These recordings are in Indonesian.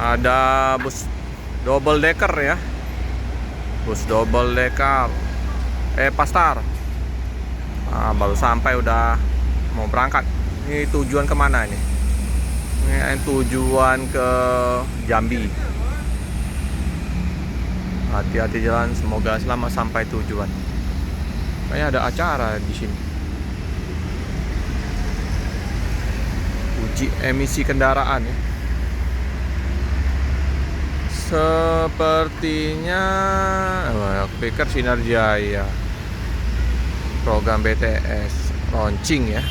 Ada bus double decker ya. Bus double decker Pastar. Nah, baru sampai udah mau berangkat. Ini tujuan kemana ini? Ini tujuan ke Jambi. Hati-hati jalan, semoga selamat sampai tujuan. Kayaknya ada acara di sini. Uji emisi kendaraan ya. Sepertinya pikir Sinar Jaya program BTS launching ya.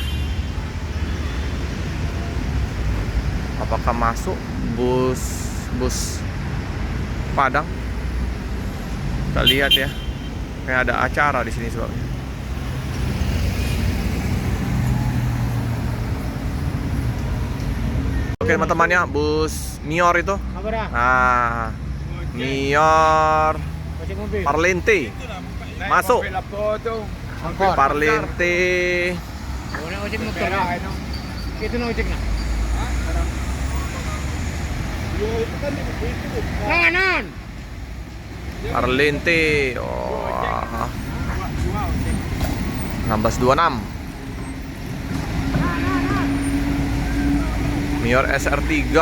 Apakah masuk bus Padang? Kita lihat ya. Kayak ada acara di sini sebabnya. Oke teman-teman ya, bus Mior itu. Nah, Mior Parlente masuk. Parlente. Parlente. Oh. 1626. Mior SR3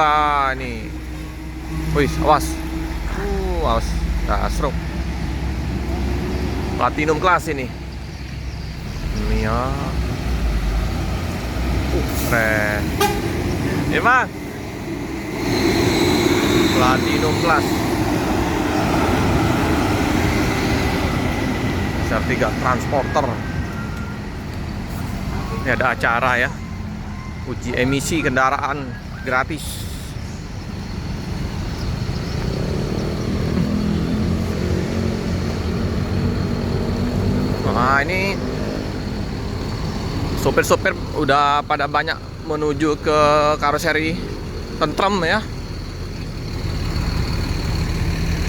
nih. Wih, awas. Awas. Gasruk. Platinum kelas ini. Mior. Keren. Ya, Bang. Platinum kelas. SR3 transporter. Ini ada acara ya. Uji emisi kendaraan gratis. Nah, ini sopir-sopir udah pada banyak menuju ke karoseri tentrem ya.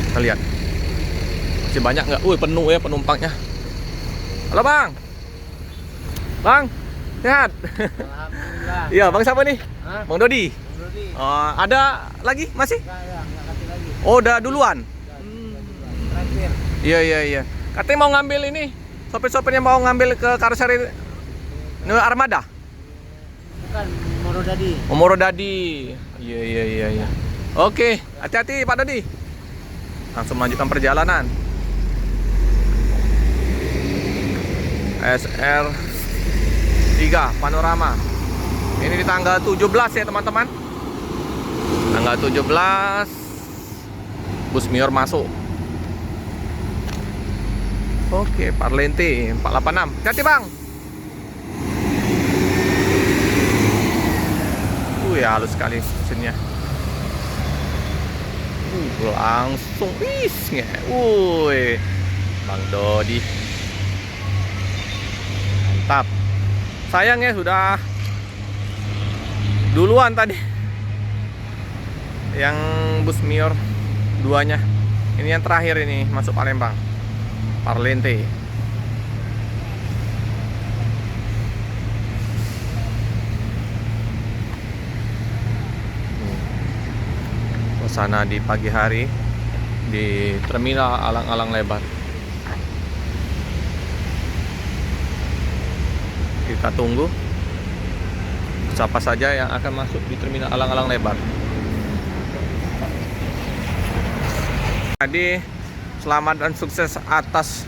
Kita lihat masih banyak nggak? Penuh ya penumpangnya. Halo Bang. Bang, sehat? Alhamdulillah. Iya, Bang siapa nih? Hah? Bang Dodi. Oh, ada lagi? Masih? Nggak kasih lagi. Oh, udah duluan. Terakhir. Iya. Katanya mau ngambil ini. Sopir-sopirnya mau ngambil ke karoseri Armada. Bukan Morodadi. Morodadi. Iya. Oke, hati-hati Pak Dodi. Langsung melanjutkan perjalanan. SR3 Panorama. Ini di tanggal 17 ya teman-teman. Tanggal 17 bus Mior masuk. Oke, Parlente 486. Hati-hati Bang. Ya halus sekali mesinnya. Langsung isnya. Bang Dodi. Mantap. Sayangnya sudah duluan tadi. Yang bus Mior duanya. Ini yang terakhir ini masuk Palembang. Parlente. Suasana di pagi hari di terminal Alang-Alang Lebar. Kita tunggu siapa saja yang akan masuk di terminal Alang-Alang Lebar. Jadi selamat dan sukses atas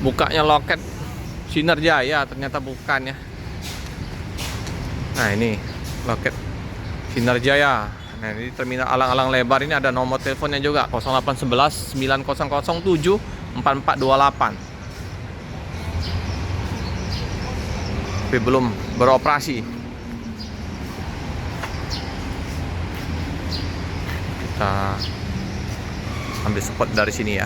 bukanya loket Sinar Jaya. Ternyata bukan ya. Nah ini loket Sinar Jaya. Nah ini terminal Alang-Alang Lebar ini ada nomor teleponnya juga 0811 9007 4428. Tapi belum beroperasi. Kita ambil spot dari sini ya.